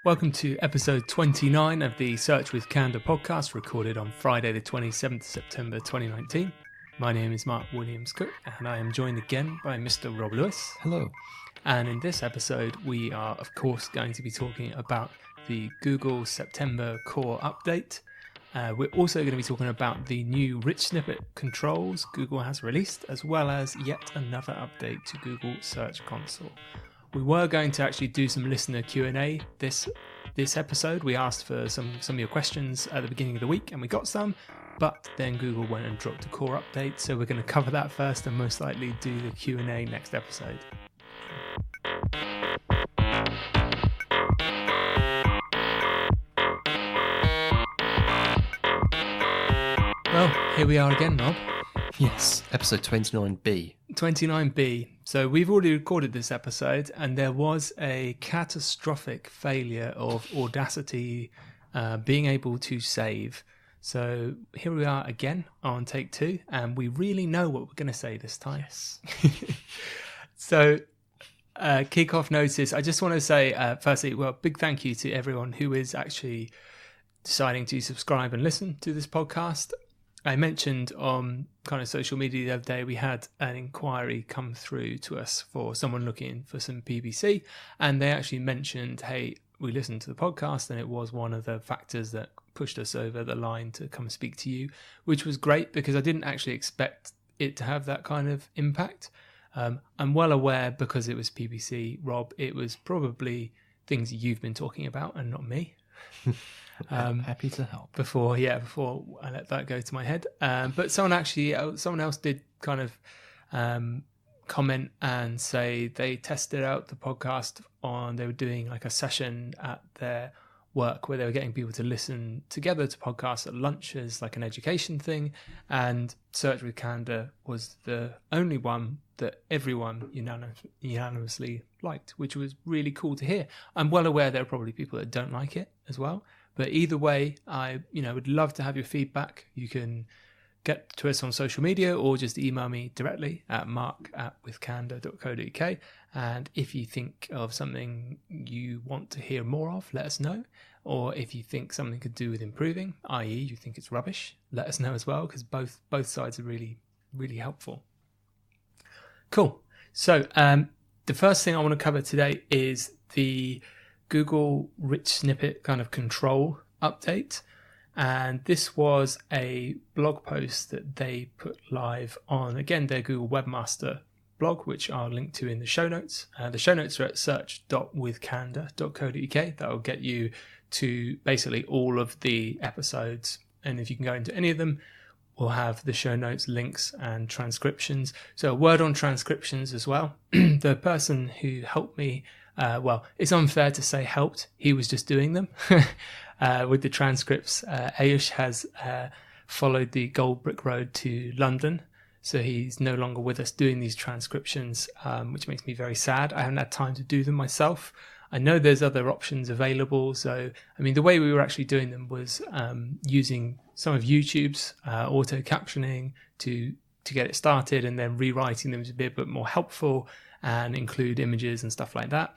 Welcome to episode 29 of the Search with Candour podcast, recorded on Friday the 27th of September 2019. My name is Mark Williams-Cook, and I am joined again by Mr. Rob Lewis. Hello. And in this episode, we are, of course, going to be talking about the Google September core update. We're also going to be talking about the new rich snippet controls Google has released, as well as yet another update to Google Search Console. We were going to actually do some listener Q&A this episode. We asked for some of your questions at the beginning of the week, and we got some, but then Google went and dropped a core update, so we're going to cover that first and most likely do the Q&A next episode. Well, here we are again, Rob. Yes, episode 29B. 29B. So we've already recorded this episode, and there was a catastrophic failure of Audacity being able to save. So here we are again on take 2, and we really know what we're going to say this time. Yes. So kick-off notice. I just want to say, firstly, well, big thank you to everyone who is actually deciding to subscribe and listen to this podcast. I mentioned on kind of social media the other day, we had an inquiry come through to us for someone looking for some PPC, and they actually mentioned, hey, we listened to the podcast and it was one of the factors that pushed us over the line to come speak to you, which was great because I didn't actually expect it to have that kind of impact. I'm well aware, because it was PPC, Rob, it was probably things you've been talking about and not me. Happy to help. Before I let that go to my head. But someone else did kind of comment and say they tested out the podcast they were doing like a session at their work where they were getting people to listen together to podcasts at lunch as like an education thing. And Search with Candour was the only one that everyone unanimously liked, which was really cool to hear. I'm well aware there are probably people that don't like it as well. But either way, I would love to have your feedback. You can get to us on social media or just email me directly at mark@withcandour.co.uk. And if you think of something you want to hear more of, let us know. Or if you think something could do with improving, i.e. you think it's rubbish, let us know as well, because both sides are really, really helpful. Cool. So the first thing I want to cover today is the Google rich snippet kind of control update. And this was a blog post that they put live on, again, their Google Webmaster blog, which I'll link to in the show notes. The show notes are at search.withcandour.co.uk. That will get you to basically all of the episodes. And if you can go into any of them, we'll have the show notes, links, and transcriptions. So a word on transcriptions as well. The person who helped me, well, it's unfair to say helped. He was just doing them with the transcripts. Ayush has followed the Gold Brick Road to London, so he's no longer with us doing these transcriptions, which makes me very sad. I haven't had time to do them myself. I know there's other options available. So, I mean, the way we were actually doing them was using some of YouTube's auto captioning to get it started, and then rewriting them to be a bit more helpful and include images and stuff like that.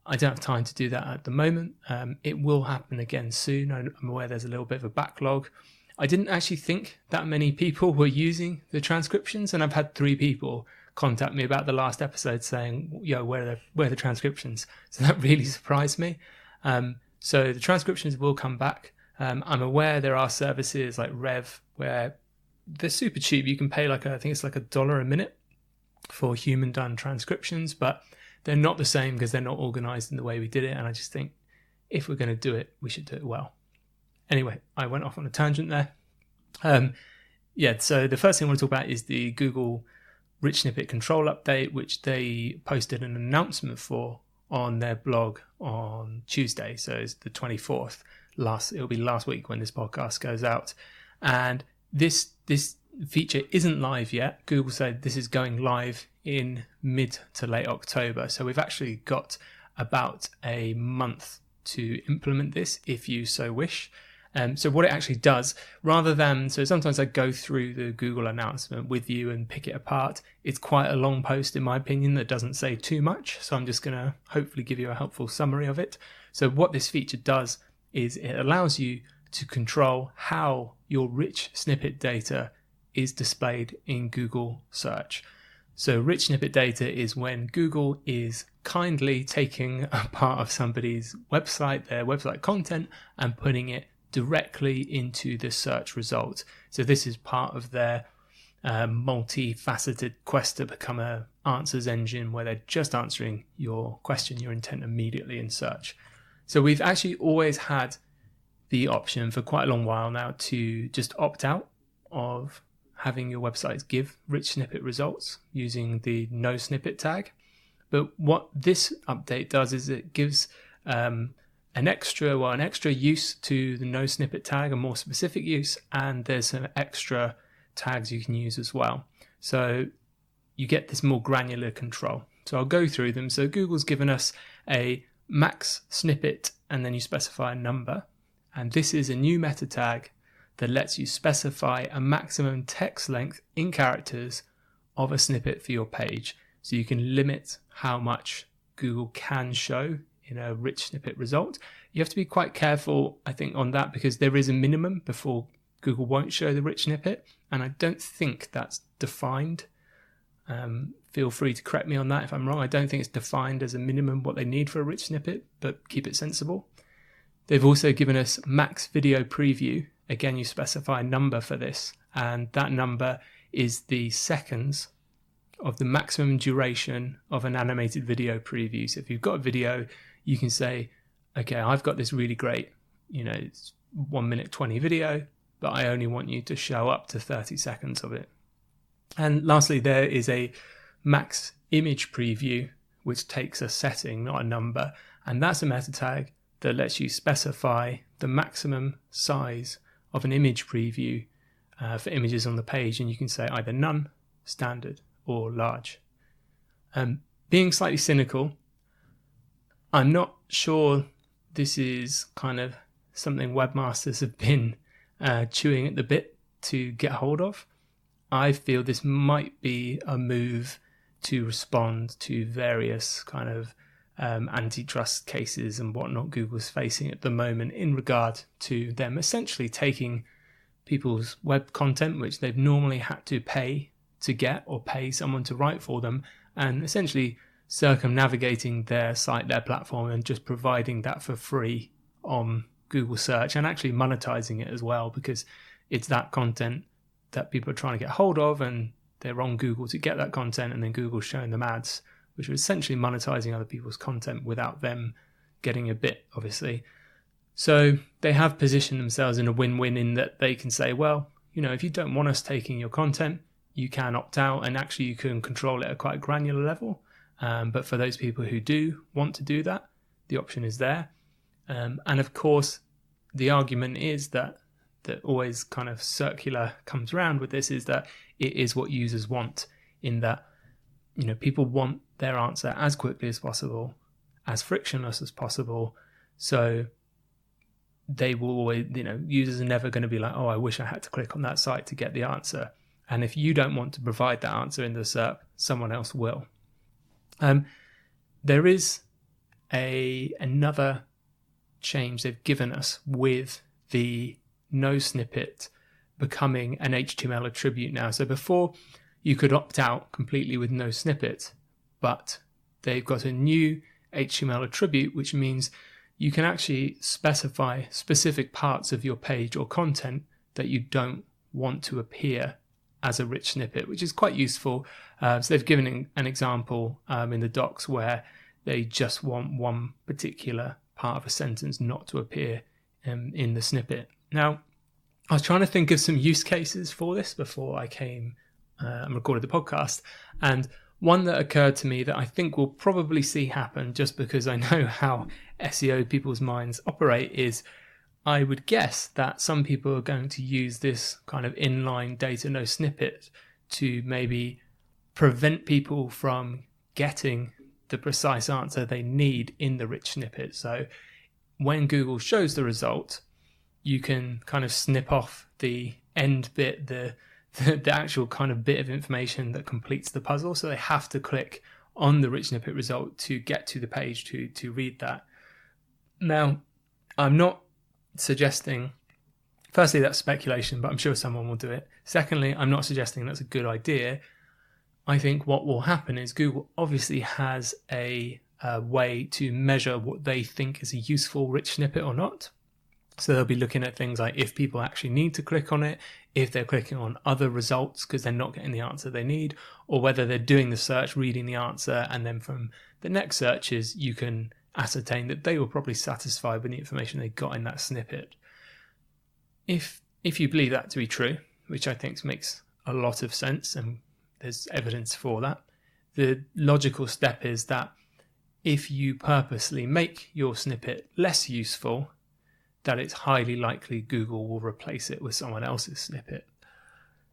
I don't have time to do that at the moment. It will happen again soon. I'm aware there's a little bit of a backlog. I didn't actually think that many people were using the transcriptions, and I've had 3 people contact me about the last episode saying, yo, where are the transcriptions? So that really surprised me. So the transcriptions will come back. I'm aware there are services like Rev where they're super cheap. You can pay I think it's like $1 a minute for human done transcriptions, but they're not the same because they're not organized in the way we did it. And I just think if we're going to do it, we should do it well. Anyway, I went off on a tangent there. So the first thing I want to talk about is the Google rich snippet control update, which they posted an announcement for on their blog on Tuesday. So it's the 24th. It'll be last week when this podcast goes out. And this feature isn't live yet. Google said this is going live in mid to late October. So we've actually got about a month to implement this if you so wish. So what it actually does, so sometimes I go through the Google announcement with you and pick it apart. It's quite a long post in my opinion that doesn't say too much. So I'm just going to hopefully give you a helpful summary of it. So what this feature does is it allows you to control how your rich snippet data is displayed in Google search. So rich snippet data is when Google is kindly taking a part of somebody's website, their website content, and putting it directly into the search result. So this is part of their multifaceted quest to become a answers engine where they're just answering your question, your intent immediately in search. So we've actually always had the option for quite a long while now to just opt out of having your websites give rich snippet results using the no snippet tag. But what this update does is it gives an extra use to the no snippet tag, a more specific use, and there's some extra tags you can use as well. So you get this more granular control. So I'll go through them. So Google's given us a max snippet and then you specify a number. And this is a new meta tag that lets you specify a maximum text length in characters of a snippet for your page. So you can limit how much Google can show in a rich snippet result. You have to be quite careful, I think, on that because there is a minimum before Google won't show the rich snippet. And I don't think that's defined. Feel free to correct me on that if I'm wrong. I don't think it's defined as a minimum what they need for a rich snippet, but keep it sensible. They've also given us max video preview. Again, you specify a number for this, and that number is the seconds of the maximum duration of an animated video preview. So if you've got a video, you can say, okay, I've got this really great, it's 1 minute 20 video, but I only want you to show up to 30 seconds of it. And lastly, there is a max image preview, which takes a setting, not a number, and that's a meta tag that lets you specify the maximum size of an image preview for images on the page, and you can say either none, standard, or large. Being slightly cynical, I'm not sure this is kind of something webmasters have been chewing at the bit to get hold of. I feel this might be a move to respond to various kind of antitrust cases and whatnot Google's facing at the moment in regard to them essentially taking people's web content, which they've normally had to pay to get or pay someone to write for them, and essentially circumnavigating their site, their platform, and just providing that for free on Google search and actually monetizing it as well, because it's that content that people are trying to get hold of and they're on Google to get that content, and then Google's showing them ads, which are essentially monetizing other people's content without them getting a bit, obviously. So they have positioned themselves in a win-win in that they can say, well, if you don't want us taking your content, you can opt out, and actually you can control it at quite a granular level. But for those people who do want to do that, the option is there. And of course, the argument is that always kind of circular comes around with this is that it is what users want, in that people want their answer as quickly as possible, as frictionless as possible. So they will always, users are never going to be like, oh, I wish I had to click on that site to get the answer. And if you don't want to provide that answer in the SERP, someone else will. There is another change they've given us with the no snippet becoming an HTML attribute now. So before you could opt out completely with no snippet, but they've got a new HTML attribute, which means you can actually specify specific parts of your page or content that you don't want to appear as a rich snippet, which is quite useful. So they've given an example in the docs where they just want one particular part of a sentence not to appear in the snippet. Now, I was trying to think of some use cases for this before I came and recorded the podcast, and one that occurred to me that I think we'll probably see happen, just because I know how SEO people's minds operate, is I would guess that some people are going to use this kind of inline data no snippet to maybe prevent people from getting the precise answer they need in the rich snippet. So when Google shows the result, you can kind of snip off the end bit, the actual kind of bit of information that completes the puzzle. So they have to click on the rich snippet result to get to the page to read that. Now, I'm not suggesting, firstly, that's speculation, but I'm sure someone will do it. Secondly, I'm not suggesting that's a good idea. I think what will happen is Google obviously has a way to measure what they think is a useful rich snippet or not. So they'll be looking at things like if people actually need to click on it, if they're clicking on other results because they're not getting the answer they need, or whether they're doing the search, reading the answer, and then from the next searches, you can ascertain that they were probably satisfied with the information they got in that snippet. If you believe that to be true, which I think makes a lot of sense, and there's evidence for that, the logical step is that if you purposely make your snippet less useful, that it's highly likely Google will replace it with someone else's snippet.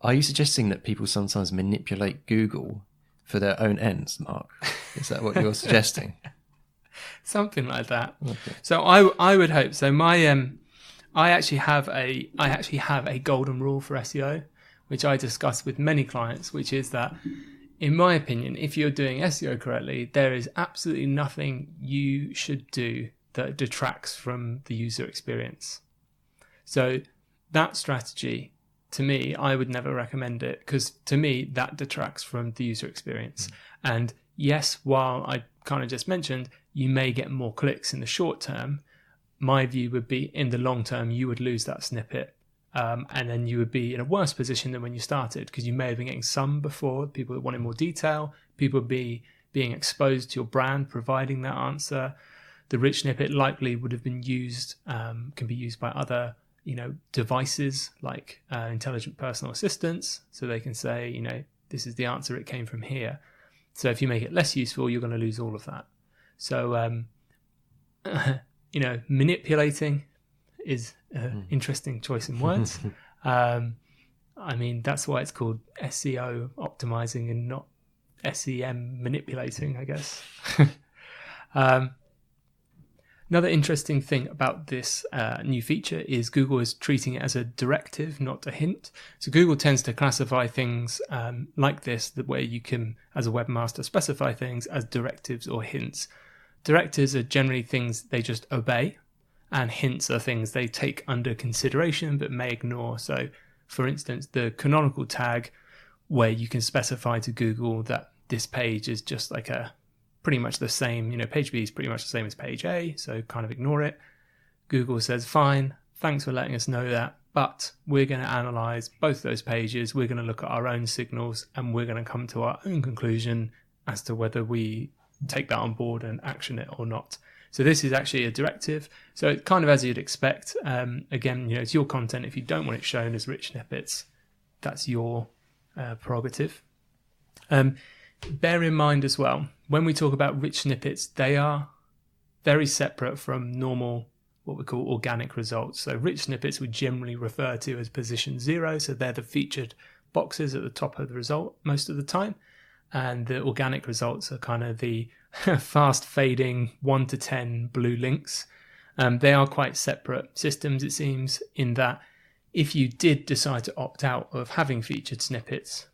Are you suggesting that people sometimes manipulate Google for their own ends, Mark? Is that what you're suggesting? Something like that. Okay. So I would hope so. I actually have a golden rule for SEO, which I discuss with many clients, which is that, in my opinion, if you're doing SEO correctly, there is absolutely nothing you should do that detracts from the user experience. So that strategy, to me, I would never recommend it, because to me, that detracts from the user experience. And yes, while I kind of just mentioned, you may get more clicks in the short term, my view would be in the long term, you would lose that snippet. And then you would be in a worse position than when you started, because you may have been getting some before, people that wanted more detail, people would be being exposed to your brand, providing that answer. The rich snippet likely would have been used, can be used by other, devices like intelligent personal assistants. So they can say, this is the answer, it came from here. So if you make it less useful, you're going to lose all of that. So, manipulating is an interesting choice in words. That's why it's called SEO optimizing and not SEM manipulating, I guess. Another interesting thing about this new feature is Google is treating it as a directive, not a hint. So Google tends to classify things like this, where you can, as a webmaster, specify things as directives or hints. Directives are generally things they just obey, and hints are things they take under consideration but may ignore. So, for instance, the canonical tag, where you can specify to Google that this page is just like pretty much the same, page B is pretty much the same as page A, so kind of ignore it. Google says, fine, thanks for letting us know that, but we're going to analyze both those pages, we're going to look at our own signals, and we're going to come to our own conclusion as to whether we take that on board and action it or not. So this is actually a directive. So it's kind of as you'd expect. Again, it's your content. If you don't want it shown as rich snippets, that's your prerogative. Bear in mind as well, when we talk about rich snippets, they are very separate from normal, what we call organic results. So rich snippets we generally refer to as position 0. So they're the featured boxes at the top of the result most of the time. And the organic results are kind of the fast fading 1 to 10 blue links. They are quite separate systems, it seems, in that if you did decide to opt out of having featured snippets,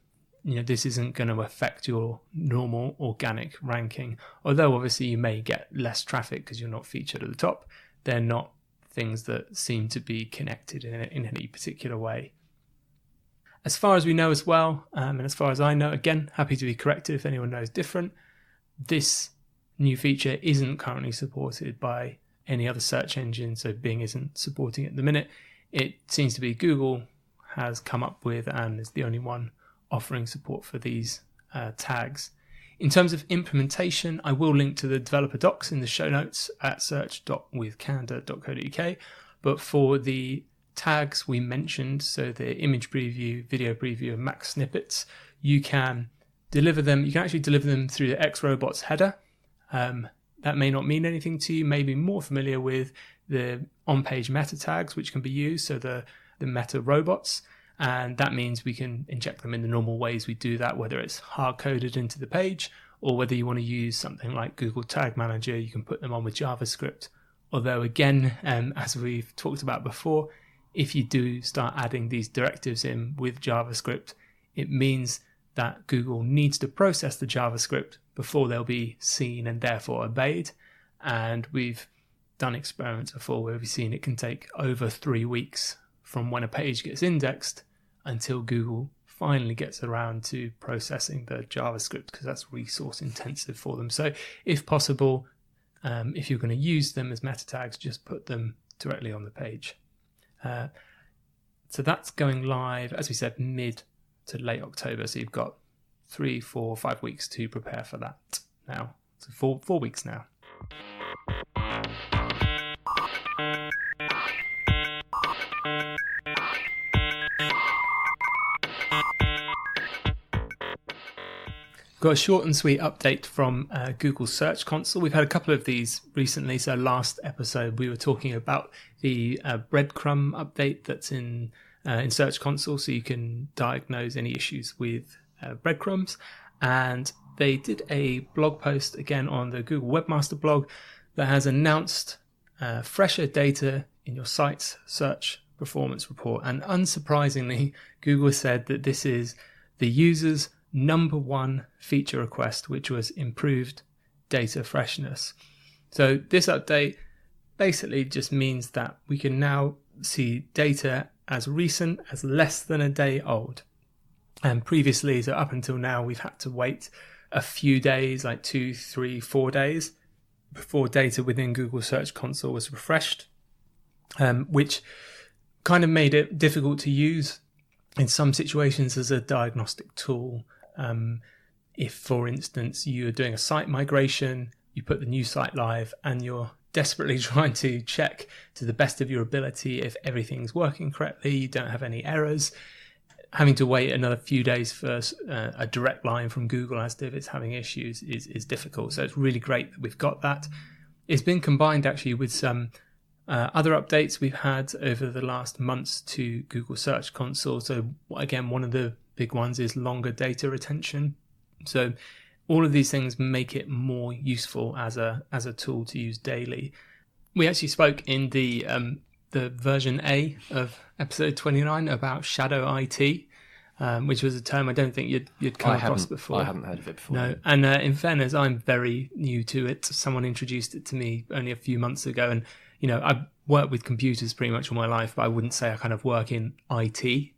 this isn't going to affect your normal organic ranking. Although obviously you may get less traffic because you're not featured at the top. They're not things that seem to be connected in any particular way. As far as we know as well, and as far as I know, again, happy to be corrected if anyone knows different, this new feature isn't currently supported by any other search engine, so Bing isn't supporting it at the minute. It seems to be Google has come up with and is the only one offering support for these tags. In terms of implementation, I will link to the developer docs in the show notes at search.withcandour.co.uk, but for the tags we mentioned, so the image preview, video preview, and max snippets, you can deliver them. You can actually deliver them through the XRobots header. That may not mean anything to you. Maybe more familiar with the on-page meta tags, which can be used, so the meta robots, and that means we can inject them in the normal ways we do that, whether it's hard-coded into the page or whether you want to use something like Google Tag Manager. You can put them on with JavaScript Although again, as we've talked about before, if you do start adding these directives in with JavaScript, it means that Google needs to process the JavaScript before they'll be seen and therefore obeyed. And we've done experiments before where we've seen it can take over 3 weeks from when a page gets indexed until Google finally gets around to processing the JavaScript, because that's resource intensive for them. So if possible, if you're going to use them as meta tags, just put them directly on the page. So that's going live, as we said, mid to late October. So you've got 3, 4, 5 weeks to prepare for that now. So 4 weeks now. Got a short and sweet update from Google Search Console. We've had a couple of these recently. So last episode we were talking about the breadcrumb update that's in Search Console, so you can diagnose any issues with breadcrumbs. And they did a blog post again on the Google Webmaster blog that has announced fresher data in your site's search performance report. And unsurprisingly, Google said that this is the user's number one feature request, which was improved data freshness. So this update basically just means that we can now see data as recent as less than a day old. And previously, so up until now, we've had to wait a few days, like 2, 3, 4 days, before data within Google Search Console was refreshed, which kind of made it difficult to use in some situations as a diagnostic tool. If, for instance, you're doing a site migration, you put the new site live and you're desperately trying to check to the best of your ability if everything's working correctly, you don't have any errors, having to wait another few days for a direct line from Google as to if it's having issues is difficult. So it's really great that we've got that. It's been combined actually with some other updates we've had over the last months to Google Search Console. So again, one of the big ones is longer data retention. So all of these things make it more useful as a tool to use daily. We actually spoke in the version A of episode 29 about shadow IT, which was a term I don't think you'd come across before. I haven't heard of it before. No, and in fairness, I'm very new to it. Someone introduced it to me only a few months ago, and I've worked with computers pretty much all my life, but I wouldn't say I kind of work in IT.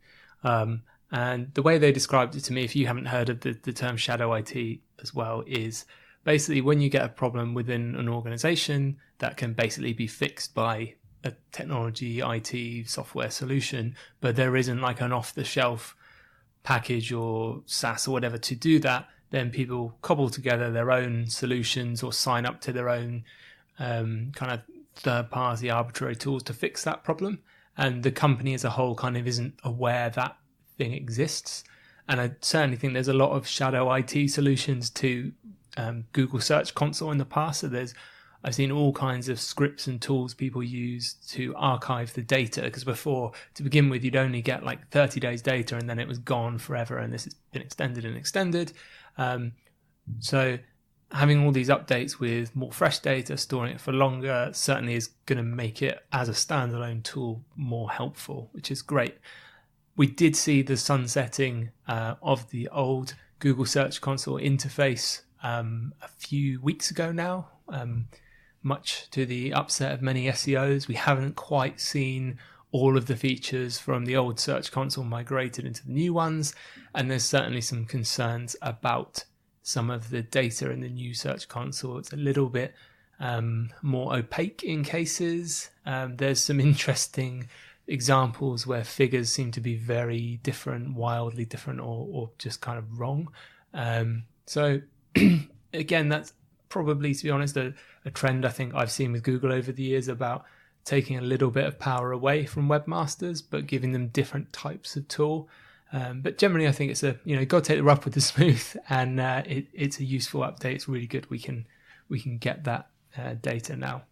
And the way they described it to me, if you haven't heard of the term shadow IT as well, is basically when you get a problem within an organization that can basically be fixed by a technology, IT, software solution, but there isn't like an off-the-shelf package or SaaS or whatever to do that, then people cobble together their own solutions or sign up to their own kind of third-party arbitrary tools to fix that problem. And the company as a whole kind of isn't aware that thing exists. And I certainly think there's a lot of shadow IT solutions to Google Search Console in the past. So I've seen all kinds of scripts and tools people use to archive the data, because before, to begin with, you'd only get like 30 days data and then it was gone forever, and this has been extended and extended. So having all these updates with more fresh data, storing it for longer, certainly is going to make it as a standalone tool more helpful, which is great. We did see the sunsetting of the old Google Search Console interface a few weeks ago now, much to the upset of many SEOs. We haven't quite seen all of the features from the old Search Console migrated into the new ones, and there's certainly some concerns about some of the data in the new Search Console. It's a little bit more opaque in cases. There's some interesting examples where figures seem to be very different, wildly different, or just kind of wrong. So again, that's probably, to be honest, a trend I think I've seen with Google over the years, about taking a little bit of power away from webmasters, but giving them different types of tool. But generally, I think it's got to take the rough with the smooth, and it's a useful update. It's really good. We can get that data now.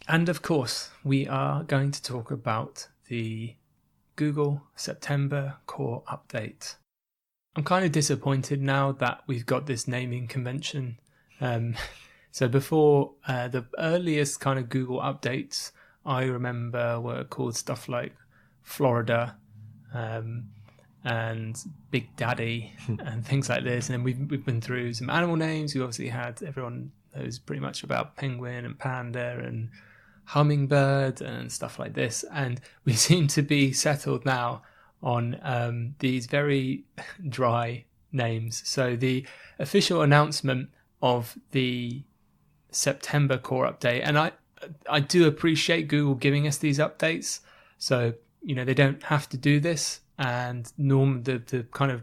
And of course, we are going to talk about the Google September core update. I'm kind of disappointed now that we've got this naming convention. So before, the earliest kind of Google updates I remember were called stuff like Florida and Big Daddy and things like this. And then we've been through some animal names. We obviously had, everyone knows pretty much about penguin and panda and hummingbird and stuff like this. And we seem to be settled now on these very dry names. So the official announcement of the September core update, and I do appreciate Google giving us these updates. So, they don't have to do this. And the kind of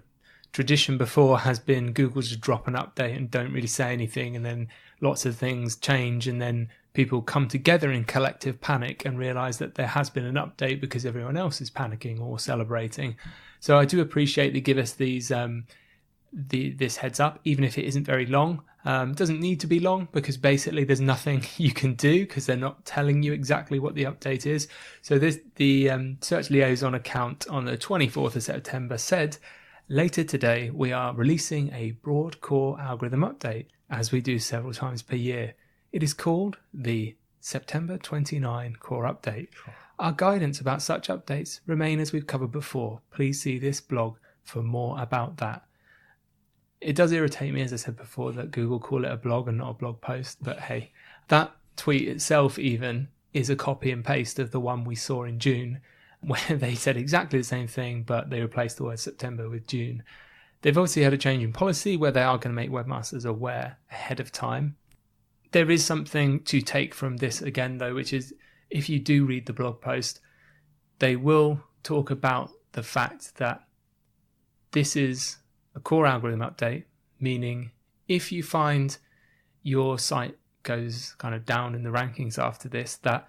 tradition before has been Google just drop an update and don't really say anything, and then lots of things change, and then people come together in collective panic and realize that there has been an update because everyone else is panicking or celebrating. So I do appreciate they give us these this heads up, even if it isn't very long. It doesn't need to be long because basically there's nothing you can do because they're not telling you exactly what the update is. So the Search Liaison account on the 24th of September said, later today we are releasing a broad core algorithm update, as we do several times per year. It is called the September 29 core update. Our guidance about such updates remain as we've covered before. Please see this blog for more about that. It does irritate me, as I said before, that Google call it a blog and not a blog post. But hey, that tweet itself even is a copy and paste of the one we saw in June, where they said exactly the same thing, but they replaced the word September with June. They've obviously had a change in policy where they are going to make webmasters aware ahead of time. There is something to take from this again, though, which is if you do read the blog post, they will talk about the fact that this is a core algorithm update, meaning if you find your site goes kind of down in the rankings after this, that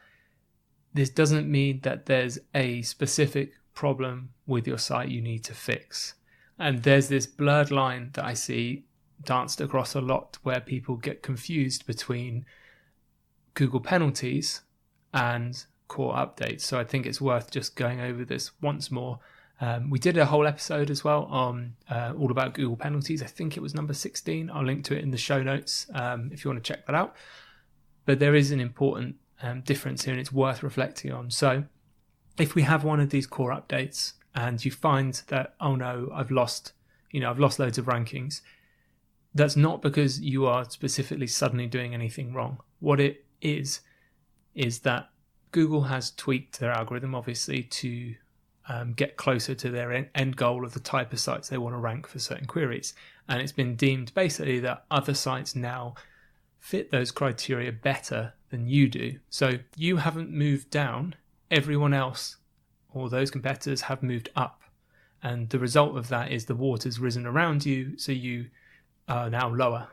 this doesn't mean that there's a specific problem with your site you need to fix. And there's this blurred line that I see danced across a lot where people get confused between Google penalties and core updates. So I think it's worth just going over this once more. We did a whole episode as well on all about Google penalties. I think it was number 16. I'll link to it in the show notes if you want to check that out. But there is an important difference here and it's worth reflecting on. So if we have one of these core updates and you find that, oh no, I've lost loads of rankings, that's not because you are specifically suddenly doing anything wrong. What it is that Google has tweaked their algorithm, obviously, to get closer to their end goal of the type of sites they want to rank for certain queries. And it's been deemed basically that other sites now fit those criteria better than you do. So you haven't moved down, everyone else or those competitors have moved up. And the result of that is the water's risen around you, so you are now lower.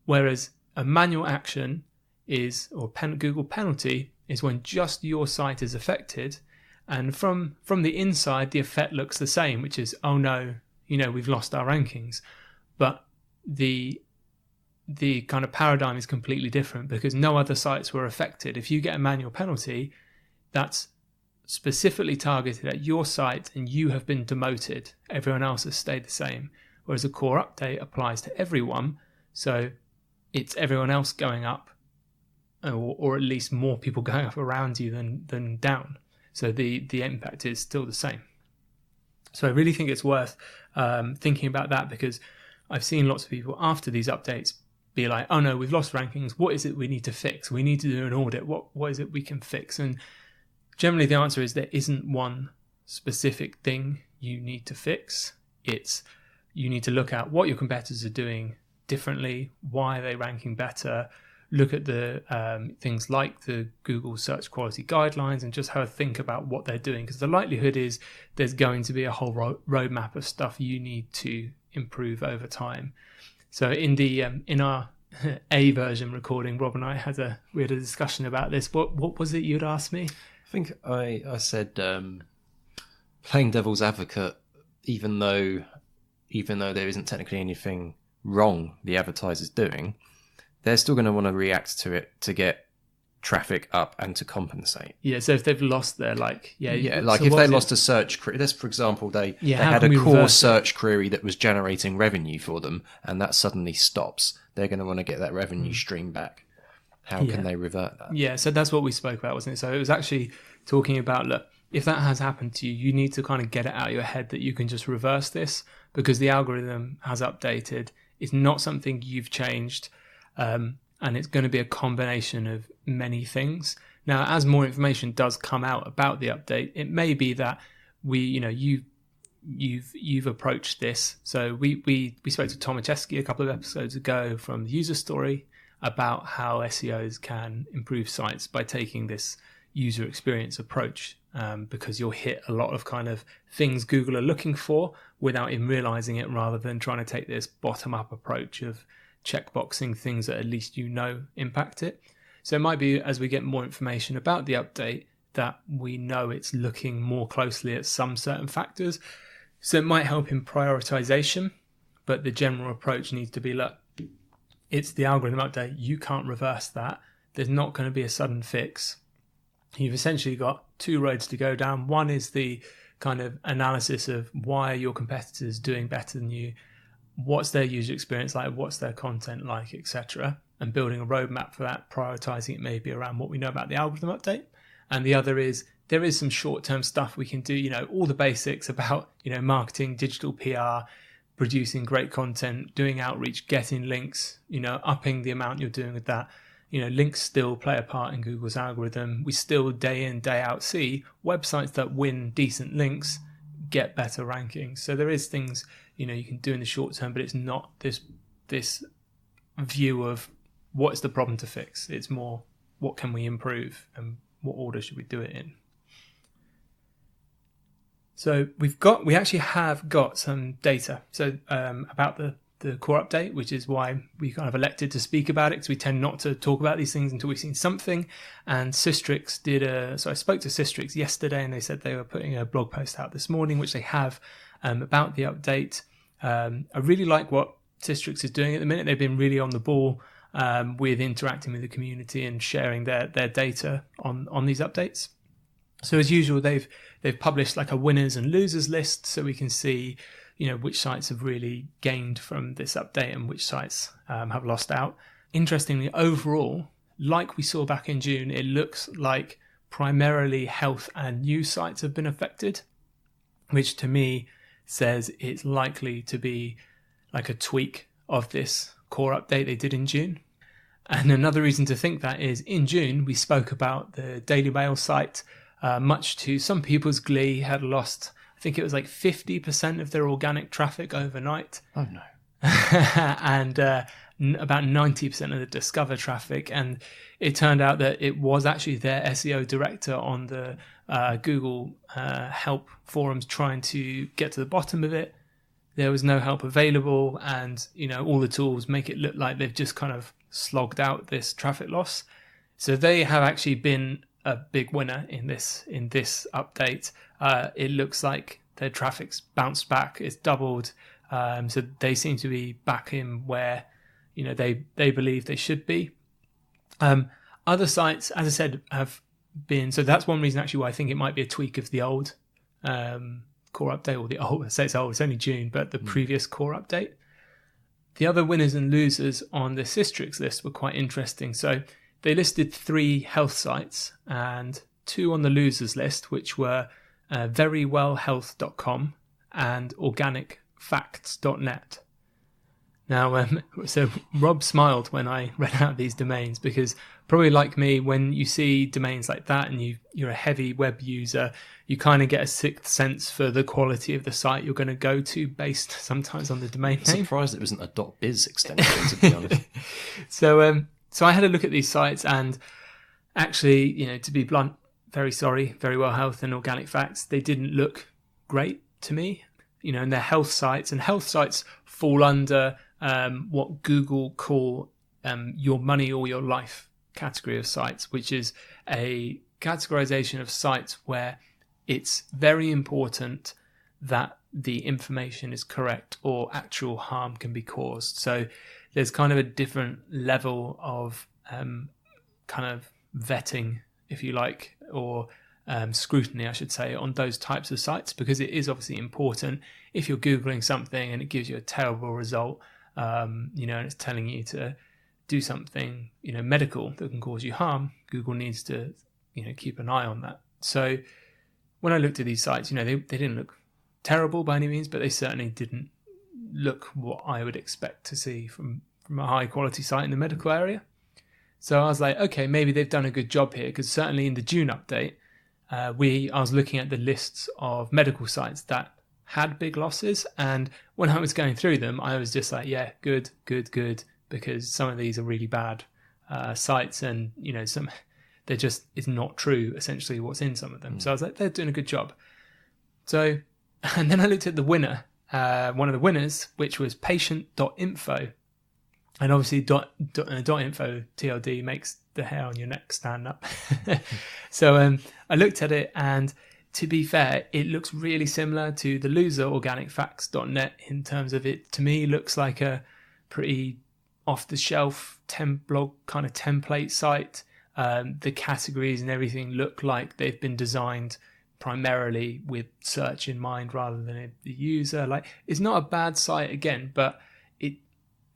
Whereas a manual action is, or Google penalty, is when just your site is affected. And from the inside, the effect looks the same, which is, oh no, we've lost our rankings. But the kind of paradigm is completely different because no other sites were affected. If you get a manual penalty, that's specifically targeted at your site and you have been demoted. Everyone else has stayed the same. Whereas a core update applies to everyone. So it's everyone else going up, or at least more people going up around you than down. So the impact is still the same. So I really think it's worth thinking about that, because I've seen lots of people after these updates be like, oh no, we've lost rankings. What is it we need to fix? We need to do an audit. What is it we can fix? And generally the answer is there isn't one specific thing you need to fix. It's you need to look at what your competitors are doing differently. Why are they ranking better? Look at the things like the Google Search Quality Guidelines and just have a think about what they're doing, because the likelihood is there's going to be a whole roadmap of stuff you need to improve over time. So in our A version recording, Rob and I we had a discussion about this. What was it you'd asked me? I think I said playing devil's advocate, even though there isn't technically anything wrong the advertiser's doing, they're still going to want to react to it to get traffic up and to compensate. Yeah, so if they've lost their like like so if what they is it? lost a search query, this, for example, they how had can a we core reverse it? search query that was generating revenue for them, and that suddenly stops. They're going to want to get that revenue stream back. How can they revert that? Yeah, so that's what we spoke about, wasn't it? So it was actually talking about, look, if that has happened to you, you need to kind of get it out of your head that you can just reverse this because the algorithm has updated. It's not something you've changed, and it's going to be a combination of many things. Now, as more information does come out about the update, it may be that you've approached this. So we spoke to Tom Acheski a couple of episodes ago from the user story about how SEOs can improve sites by taking this user experience approach, because you'll hit a lot of kind of things Google are looking for without even realizing it, rather than trying to take this bottom-up approach of checkboxing things that at least impact it. So it might be as we get more information about the update that we know it's looking more closely at some certain factors. So it might help in prioritization, but the general approach needs to be, look, it's the algorithm update. You can't reverse that. There's not going to be a sudden fix. You've essentially got two roads to go down. One is the kind of analysis of why are your competitors doing better than you, what's their user experience like, what's their content like, etc., and building a roadmap for that, prioritizing it maybe around what we know about the algorithm update. And the other is there is some short-term stuff we can do, all the basics about, marketing, digital PR, producing great content, doing outreach, getting links, upping the amount you're doing with that. Links still play a part in Google's algorithm. We still day in, day out see websites that win decent links get better rankings. So there is things, you can do in the short term, but it's not this view of what's the problem to fix. It's more, what can we improve and what order should we do it in? So we actually have got some data. So about the core update, which is why we kind of elected to speak about it, because we tend not to talk about these things until we've seen something. And Systrix so I spoke to Systrix yesterday, and they said they were putting a blog post out this morning, which they have about the update. I really like what Systrix is doing at the minute. They've been really on the ball with interacting with the community and sharing their data on these updates. So as usual, they've published like a winners and losers list, so we can see which sites have really gained from this update and which sites have lost out. Interestingly, overall, like we saw back in June, it looks like primarily health and news sites have been affected, which to me says it's likely to be like a tweak of this core update they did in June. And another reason to think that is in June, we spoke about the Daily Mail site, much to some people's glee, had lost, I think it was like 50% of their organic traffic overnight. Oh no. And about 90% of the Discover traffic. And it turned out that it was actually their SEO director on the Google help forums trying to get to the bottom of it. There was no help available, and all the tools make it look like they've just kind of slogged out this traffic loss. So they have actually been a big winner in this update. It looks like their traffic's bounced back, it's doubled. So they seem to be back in where they believe they should be. Other sites, as I said, have been, so that's one reason actually why I think it might be a tweak of the old core update, or the old, I say it's old, it's only June, but the previous core update. The other winners and losers on the Systrix list were quite interesting. So they listed 3 health sites and 2 on the losers list, which were verywellhealth.com and organicfacts.net. Now, so Rob smiled when I read out these domains, because probably like me, when you see domains like that and you're a heavy web user, you kind of get a sixth sense for the quality of the site you're going to go to based sometimes on the domain name. I'm surprised it wasn't a .biz extension, to be honest. So I had a look at these sites, and actually, to be blunt, very sorry, Verywell Health and Organic Facts, they didn't look great to me. And they're health sites, and health sites fall under what Google call your money or your life category of sites, which is a categorization of sites where it's very important that the information is correct or actual harm can be caused. So there's kind of a different level of kind of vetting, if you like, or scrutiny, I should say, on those types of sites, because it is obviously important. If you're Googling something and it gives you a terrible result, and it's telling you to do something, medical that can cause you harm, Google needs to, keep an eye on that. So when I looked at these sites, they didn't look terrible by any means, but they certainly didn't look what I would expect to see from a high quality site in the medical area. So I was like, okay, maybe they've done a good job here, because certainly in the June update, I was looking at the lists of medical sites that had big losses, and when I was going through them, I was just like, yeah, good, because some of these are really bad sites, and it's not true essentially what's in some of them. So I was like, they're doing a good job. So, and then I looked at the winner, one of the winners, which was patient.info. And obviously .info TLD makes the hair on your neck stand up. So I looked at it, and to be fair, it looks really similar to the loser organicfacts.net in terms of it, to me, looks like a pretty off-the-shelf blog kind of template site. The categories and everything look like they've been designed primarily with search in mind rather than the user. Like, it's not a bad site again, but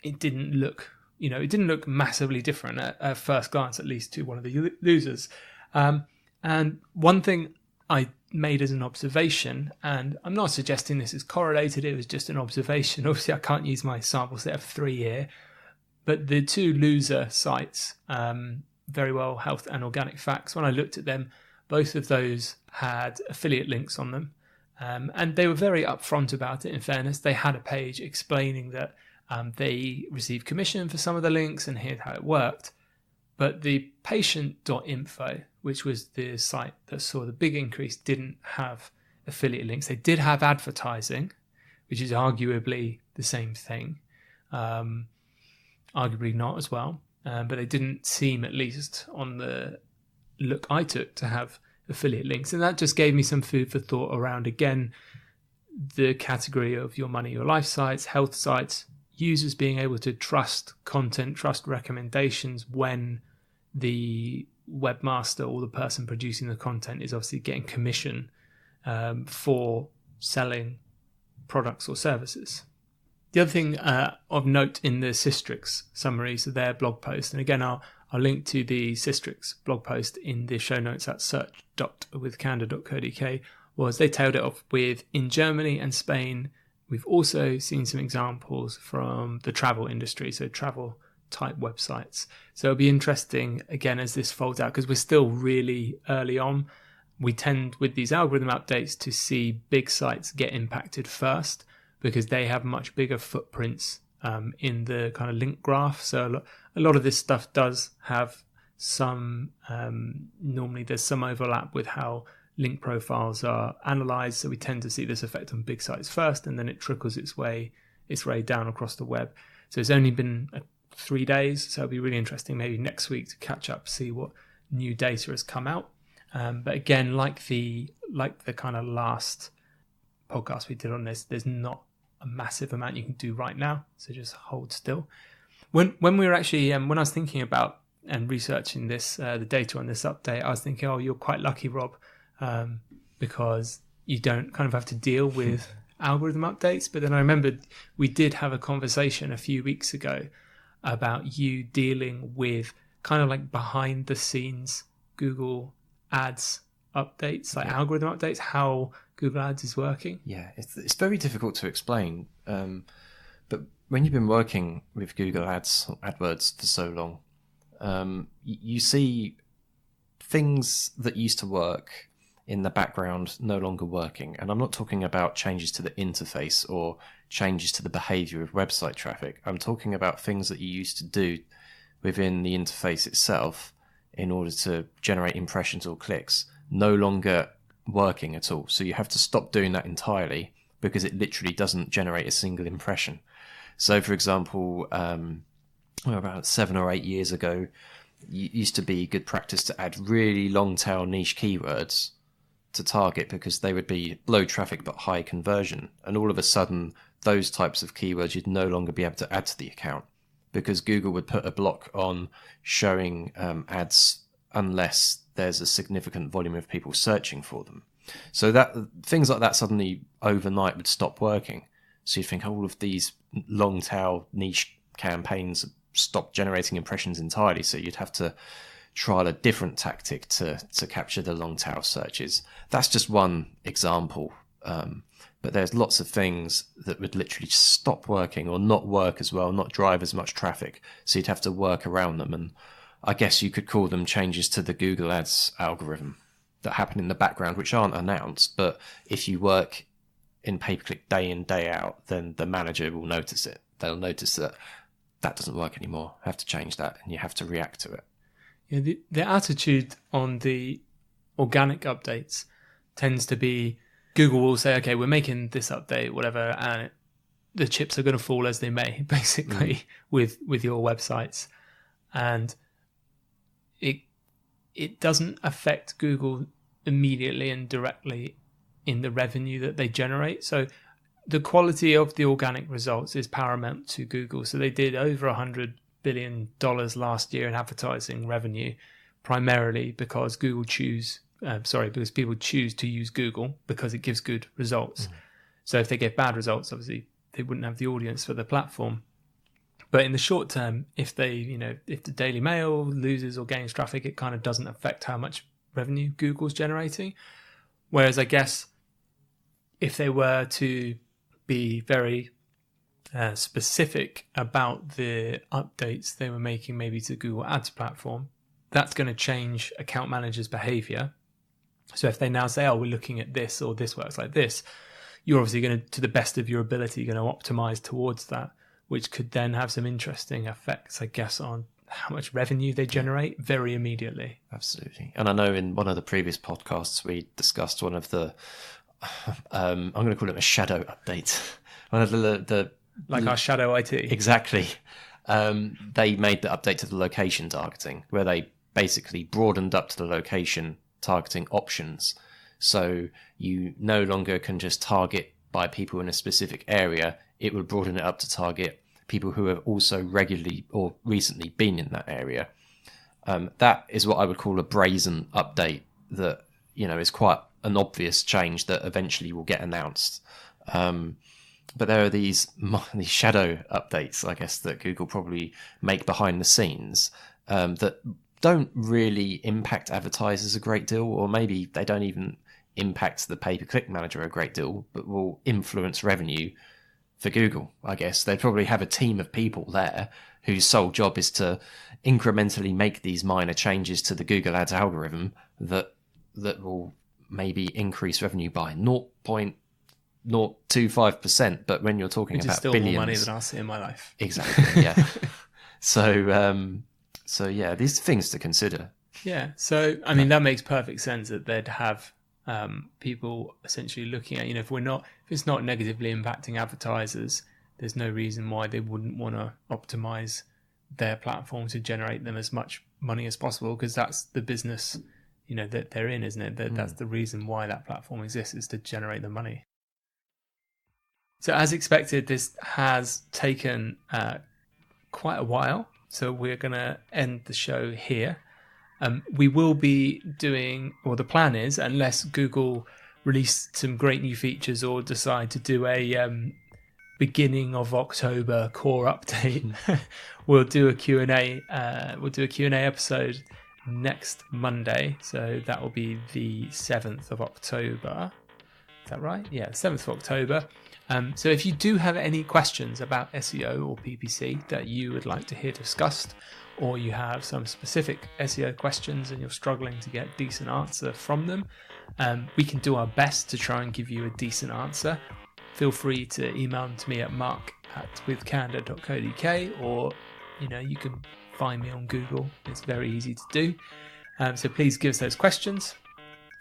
it didn't look, it didn't look massively different at first glance, at least to one of the losers. And one thing I made as an observation, and I'm not suggesting this is correlated, it was just an observation. Obviously, I can't use my sample set of 3 here, but the two loser sites, Very Well Health and Organic Facts, when I looked at them, both of those had affiliate links on them. And they were very upfront about it, in fairness. They had a page explaining that they received commission for some of the links and here's how it worked. But the patient.info, which was the site that saw the big increase, didn't have affiliate links. They did have advertising, which is arguably the same thing. Arguably not as well. But they didn't seem, at least on the look I took, to have affiliate links. And that just gave me some food for thought around, again, the category of your money, your life sites, health sites, users being able to trust content, trust recommendations when the webmaster or the person producing the content is obviously getting commission for selling products or services. The other thing of note in the Systrix summaries of their blog post, and again, I'll link to the Systrix blog post in the show notes at search.withcandour.co.uk, was they tailed it off with, in Germany and Spain, we've also seen some examples from the travel industry, so travel type websites. So it'll be interesting, again, as this folds out, because we're still really early on. We tend, with these algorithm updates, to see big sites get impacted first, because they have much bigger footprints in the kind of link graph. So a lot of this stuff does have some, normally there's some overlap with how link profiles are analyzed. So we tend to see this effect on big sites first, and then it trickles its way down across the web. So it's only been 3 days. So it'll be really interesting maybe next week to catch up, see what new data has come out. But again, like the kind of last podcast we did on this, there's not a massive amount you can do right now, so just hold still. When we were actually when I was thinking about and researching this the data on this update, I was thinking, oh, you're quite lucky, Rob, because you don't kind of have to deal with algorithm updates. But then I remembered we did have a conversation a few weeks ago about you dealing with kind of like behind the scenes Google Ads updates, like algorithm updates, how Google Ads is working. Yeah, it's very difficult to explain. But when you've been working with Google AdWords for so long, you see things that used to work in the background no longer working. And I'm not talking about changes to the interface or changes to the behavior of website traffic. I'm talking about things that you used to do within the interface itself in order to generate impressions or clicks, no longer working at all. So you have to stop doing that entirely because it literally doesn't generate a single impression. So for example, about 7 or 8 years ago, it used to be good practice to add really long tail niche keywords to target because they would be low traffic but high conversion. And all of a sudden, those types of keywords you'd no longer be able to add to the account because Google would put a block on showing ads unless there's a significant volume of people searching for them. So that things like that suddenly overnight would stop working. So you think all of these long tail niche campaigns stop generating impressions entirely. So you'd have to trial a different tactic to capture the long tail searches. That's just one example. But there's lots of things that would literally stop working or not work as well, not drive as much traffic. So you'd have to work around them. And I guess you could call them changes to the Google Ads algorithm that happen in the background, which aren't announced. But if you work in pay-per-click day in, day out, then the manager will notice it. They'll notice that doesn't work anymore. I have to change that, and you have to react to it. Yeah, the attitude on the organic updates tends to be Google will say, okay, we're making this update, whatever, and the chips are going to fall as they may, basically, with your websites. And it doesn't affect Google immediately and directly in the revenue that they generate. So the quality of the organic results is paramount to Google. So they did over $100 billion last year in advertising revenue, primarily because because people choose to use Google because it gives good results. So if they get bad results, obviously they wouldn't have the audience for the platform. But in the short term, if if the Daily Mail loses or gains traffic, it kind of doesn't affect how much revenue Google's generating. Whereas I guess if they were to be very specific about the updates they were making maybe to Google Ads platform, that's going to change account managers' behavior. So if they now say, oh, we're looking at this or this works like this, you're obviously going to the best of your ability, going to optimize towards that, which could then have some interesting effects, I guess, on how much revenue they generate very immediately. Absolutely. And I know in one of the previous podcasts, we discussed one of the, I'm going to call it a shadow update. One of the our shadow IT. Exactly. They made the update to the location targeting, where they basically broadened up to the location targeting options. So you no longer can just target by people in a specific area. It would broaden it up to target people who have also regularly or recently been in that area. That is what I would call a brazen update that, is quite an obvious change that eventually will get announced. But there are these shadow updates, I guess, that Google probably make behind the scenes that don't really impact advertisers a great deal, or maybe they don't even impact the pay-per-click manager a great deal, but will influence revenue for Google, I guess. They probably have a team of people there whose sole job is to incrementally make these minor changes to the Google Ads algorithm that will maybe increase revenue by 0.025%. But when you're talking Which about is still billions, more money than I see in my life. Exactly, yeah. So yeah, these things to consider. Yeah, so I mean that makes perfect sense that they'd have people essentially looking at, if it's not negatively impacting advertisers, there's no reason why they wouldn't want to optimize their platform to generate them as much money as possible, because that's the business that they're in, isn't it? That's the reason why that platform exists, is to generate the money. So as expected, this has taken quite a while, so we're going to end the show here. We will be doing, or the plan is, unless Google release some great new features or decide to do a beginning of October core update, we'll do a Q&A. We'll do a Q&A episode next Monday. So that will be the 7th of October. Is that right? Yeah, 7th of October. So if you do have any questions about SEO or PPC that you would like to hear discussed, or you have some specific SEO questions and you're struggling to get a decent answer from them, we can do our best to try and give you a decent answer. Feel free to email them to me at mark@withcandour.co.uk, or you can find me on Google. It's very easy to do. So please give us those questions.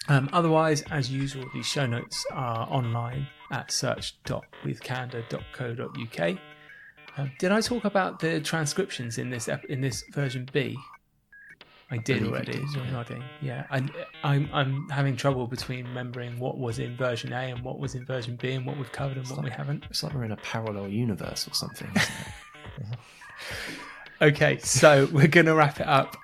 Otherwise, as usual, the show notes are online at search.withcandour.co.uk. Did I talk about the transcriptions in this version B? I did already. You're nodding. Yeah, I'm having trouble between remembering what was in version A and what was in version B, and what we've covered and what we haven't. It's like we're in a parallel universe or something, isn't it? Okay, so we're going to wrap it up.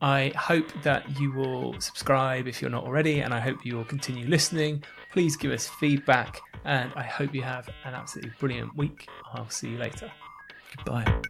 I hope that you will subscribe if you're not already, and I hope you will continue listening. Please give us feedback, and I hope you have an absolutely brilliant week. I'll see you later. Goodbye.